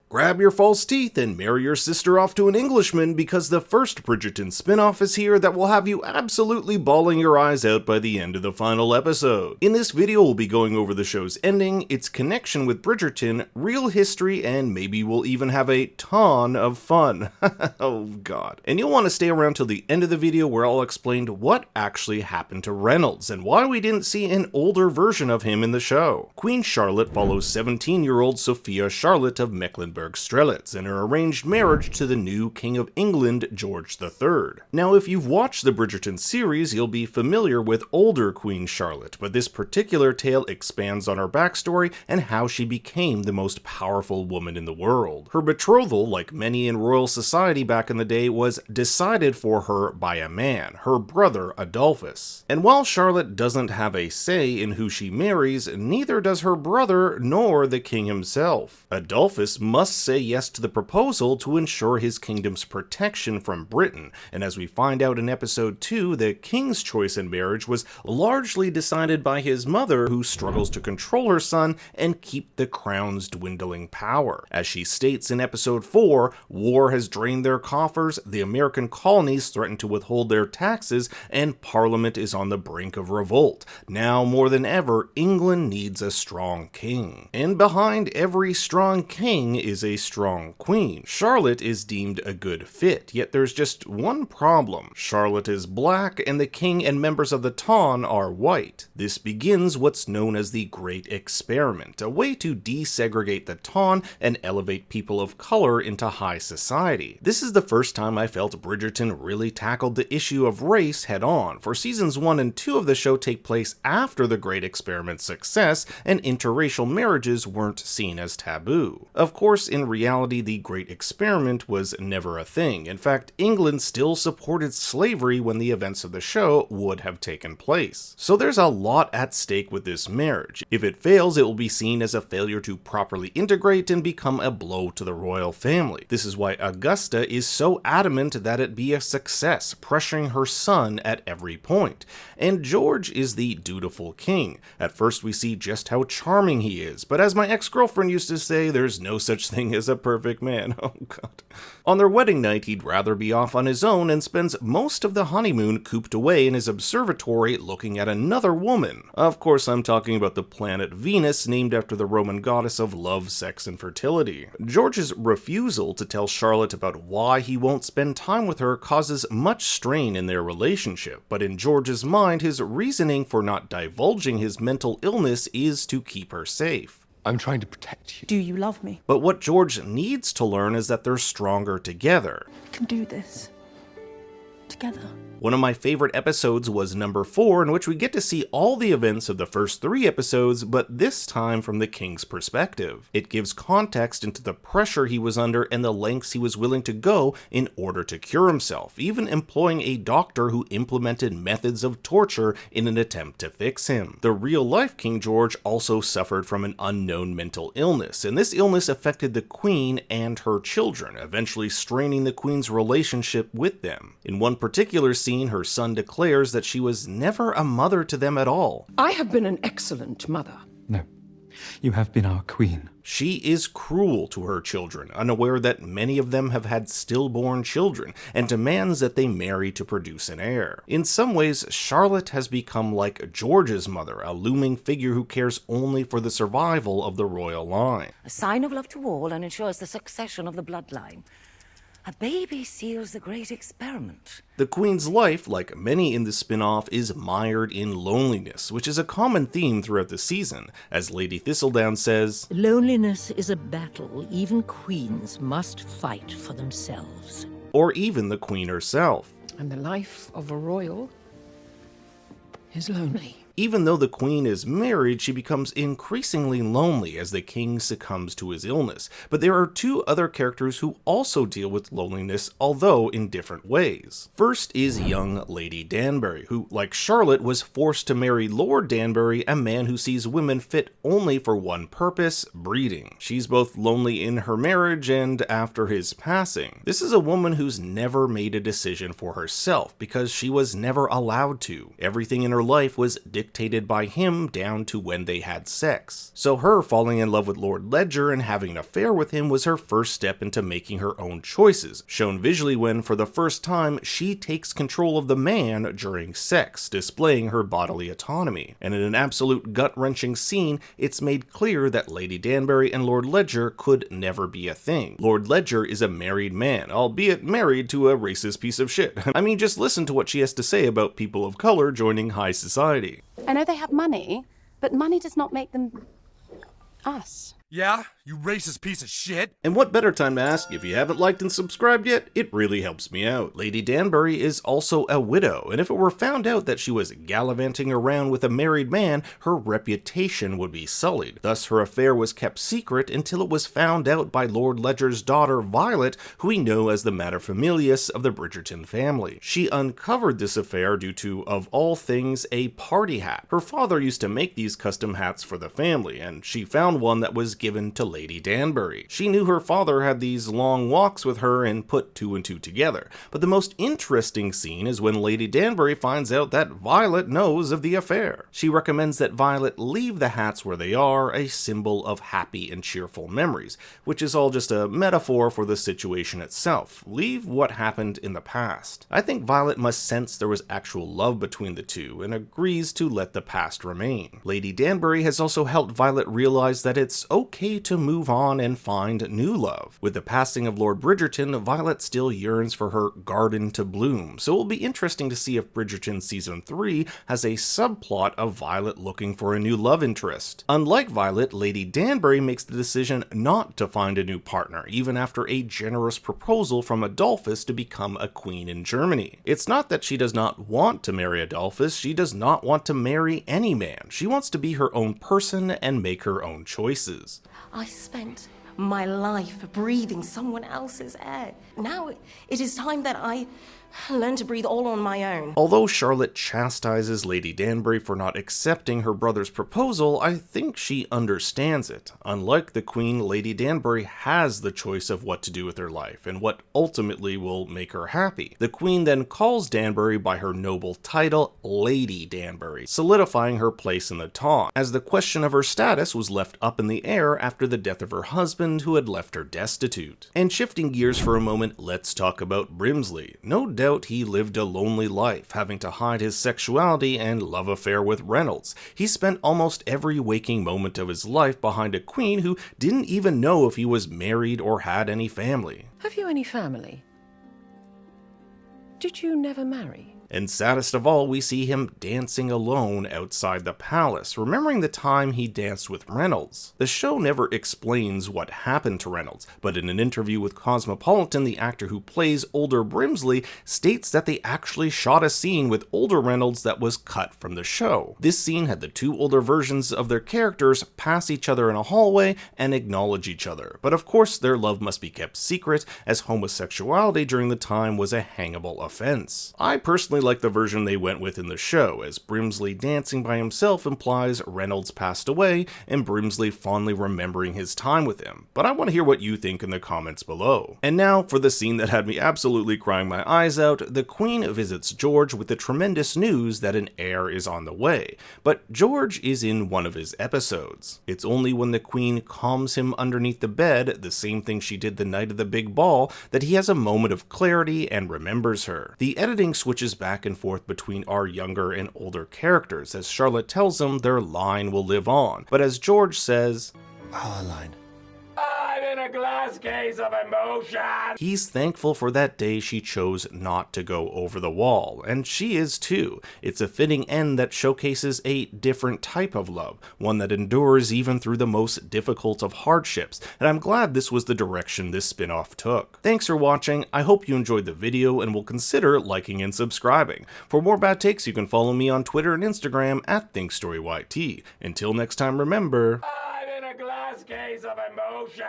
Grab your false teeth and marry your sister off to an Englishman because the first Bridgerton spinoff is here that will have you absolutely bawling your eyes out by the end of the final episode. In this video, we'll be going over the show's ending, its connection with Bridgerton, real history, and maybe we'll even have a ton of fun. Oh god. And you'll want to stay around till the end of the video where I'll explain what actually happened to Reynolds and why we didn't see an older version of him in the show. Queen Charlotte follows 17-year-old Sophia Charlotte of Mecklenburg-Strelitz in her arranged marriage to the new King of England, George III. Now, if you've watched the Bridgerton series, you'll be familiar with older Queen Charlotte, but this particular tale expands on her backstory and how she became the most powerful woman in the world. Her betrothal, like many in royal society back in the day, was decided for her by a man, her brother Adolphus. And while Charlotte doesn't have a say in who she marries, neither does her brother nor the king himself. Adolphus must say yes to the proposal to ensure his kingdom's protection from Britain, and as we find out in episode 2, the king's choice in marriage was largely decided by his mother, who struggles to control her son and keep the crown's dwindling power. As she states in episode 4, war has drained their coffers, the American colonies threaten to withhold their taxes, and Parliament is on the brink of revolt. Now more than ever, England needs a strong king. And behind every strong king is a strong queen. Charlotte is deemed a good fit, yet there's just one problem. Charlotte is black and the king and members of the Ton are white. This begins what's known as the Great Experiment, a way to desegregate the Ton and elevate people of color into high society. This is the first time I felt Bridgerton really tackled the issue of race head on, for seasons 1 and 2 of the show take place after the Great Experiment's success, and interracial marriages weren't seen as taboo. Of course, in reality, the Great Experiment was never a thing. In fact, England still supported slavery when the events of the show would have taken place. So there's a lot at stake with this marriage. If it fails, it will be seen as a failure to properly integrate and become a blow to the royal family. This is why Augusta is so adamant that it be a success, pressuring her son at every point. And George is the dutiful king. At first we see just how charming he is, but as my ex-girlfriend used to say, there's no such thing as a perfect man. Oh god. On their wedding night, he'd rather be off on his own and spends most of the honeymoon cooped away in his observatory looking at another woman. Of course, I'm talking about the planet Venus, named after the Roman goddess of love, sex, and fertility. George's refusal to tell Charlotte about why he won't spend time with her causes much strain in their relationship, but in George's mind, his reasoning for not divulging his mental illness is to keep her safe. I'm trying to protect you. Do you love me? But what George needs to learn is that they're stronger together. We can do this. Together. One of my favorite episodes was number 4, in which we get to see all the events of the first 3 episodes, but this time from the king's perspective. It gives context into the pressure he was under and the lengths he was willing to go in order to cure himself, even employing a doctor who implemented methods of torture in an attempt to fix him. The real-life King George also suffered from an unknown mental illness, and this illness affected the queen and her children, eventually straining the queen's relationship with them. In one particular scene, her son declares that she was never a mother to them at all. I have been an excellent mother. No, you have been our queen. She is cruel to her children, unaware that many of them have had stillborn children, and demands that they marry to produce an heir. In some ways, Charlotte has become like George's mother, a looming figure who cares only for the survival of the royal line. A sign of love to all and ensures the succession of the bloodline. A baby seals the Great Experiment. The Queen's life, like many in the spin-off, is mired in loneliness, which is a common theme throughout the season. As Lady Thistledown says, "Loneliness is a battle even queens must fight for themselves." Or even the Queen herself. And the life of a royal is lonely. Even though the Queen is married, she becomes increasingly lonely as the King succumbs to his illness. But there are 2 other characters who also deal with loneliness, although in different ways. First is young Lady Danbury, who, like Charlotte, was forced to marry Lord Danbury, a man who sees women fit only for one purpose, breeding. She's both lonely in her marriage and after his passing. This is a woman who's never made a decision for herself, because she was never allowed to. Everything in her life was dictated dictated by him down to when they had sex. So her falling in love with Lord Ledger and having an affair with him was her first step into making her own choices, shown visually when, for the first time, she takes control of the man during sex, displaying her bodily autonomy. And in an absolute gut-wrenching scene, it's made clear that Lady Danbury and Lord Ledger could never be a thing. Lord Ledger is a married man, albeit married to a racist piece of shit. I mean, just listen to what she has to say about people of color joining high society. I know they have money, but money does not make them us. Yeah, you racist piece of shit. And what better time to ask if you haven't liked and subscribed yet? It really helps me out. Lady Danbury is also a widow, and if it were found out that she was gallivanting around with a married man, her reputation would be sullied. Thus, her affair was kept secret until it was found out by Lord Ledger's daughter, Violet, who we know as the materfamilias of the Bridgerton family. She uncovered this affair due to, of all things, a party hat. Her father used to make these custom hats for the family, and she found one that was given to Lady Danbury. She knew her father had these long walks with her and put two and two together. But the most interesting scene is when Lady Danbury finds out that Violet knows of the affair. She recommends that Violet leave the hats where they are, a symbol of happy and cheerful memories, which is all just a metaphor for the situation itself. Leave what happened in the past. I think Violet must sense there was actual love between the two and agrees to let the past remain. Lady Danbury has also helped Violet realize that it's okay to move on and find new love. With the passing of Lord Bridgerton, Violet still yearns for her garden to bloom, so it will be interesting to see if Bridgerton Season 3 has a subplot of Violet looking for a new love interest. Unlike Violet, Lady Danbury makes the decision not to find a new partner, even after a generous proposal from Adolphus to become a queen in Germany. It's not that she does not want to marry Adolphus, she does not want to marry any man. She wants to be her own person and make her own choices. I spent my life breathing someone else's air. Now it is time that I learn to breathe all on my own. Although Charlotte chastises Lady Danbury for not accepting her brother's proposal, I think she understands it. Unlike the Queen, Lady Danbury has the choice of what to do with her life, and what ultimately will make her happy. The Queen then calls Danbury by her noble title, Lady Danbury, solidifying her place in the taunt, as the question of her status was left up in the air after the death of her husband, who had left her destitute. And shifting gears for a moment, let's talk about Brimsley. No doubt he lived a lonely life, having to hide his sexuality and love affair with Reynolds. He spent almost every waking moment of his life behind a queen who didn't even know if he was married or had any family. Have you any family? Did you never marry? And saddest of all, we see him dancing alone outside the palace, remembering the time he danced with Reynolds. The show never explains what happened to Reynolds, but in an interview with Cosmopolitan, the actor who plays older Brimsley states that they actually shot a scene with older Reynolds that was cut from the show. This scene had the two older versions of their characters pass each other in a hallway and acknowledge each other, but of course their love must be kept secret, as homosexuality during the time was a hangable offense. I personally like the version they went with in the show, as Brimsley dancing by himself implies Reynolds passed away and Brimsley fondly remembering his time with him, but I want to hear what you think in the comments below. And now for the scene that had me absolutely crying my eyes out. The Queen visits George with the tremendous news that an heir is on the way, but George is in one of his episodes. It's only when the Queen calms him underneath the bed, the same thing she did the night of the big ball, that he has a moment of clarity and remembers her. The editing switches back and forth between our younger and older characters, as Charlotte tells him their line will live on, but as George says, Our line. I'm in a glass case of emotion. he's thankful for that day she chose not to go over the wall, and she is too. It's a fitting end that showcases a different type of love, one that endures even through the most difficult of hardships, and I'm glad this was the direction this spin-off took. Thanks for watching, I hope you enjoyed the video and will consider liking and subscribing. For more bad takes, you can follow me on Twitter and Instagram at ThinkStoryYT. Until next time, remember, I'm in a glass case of emotion.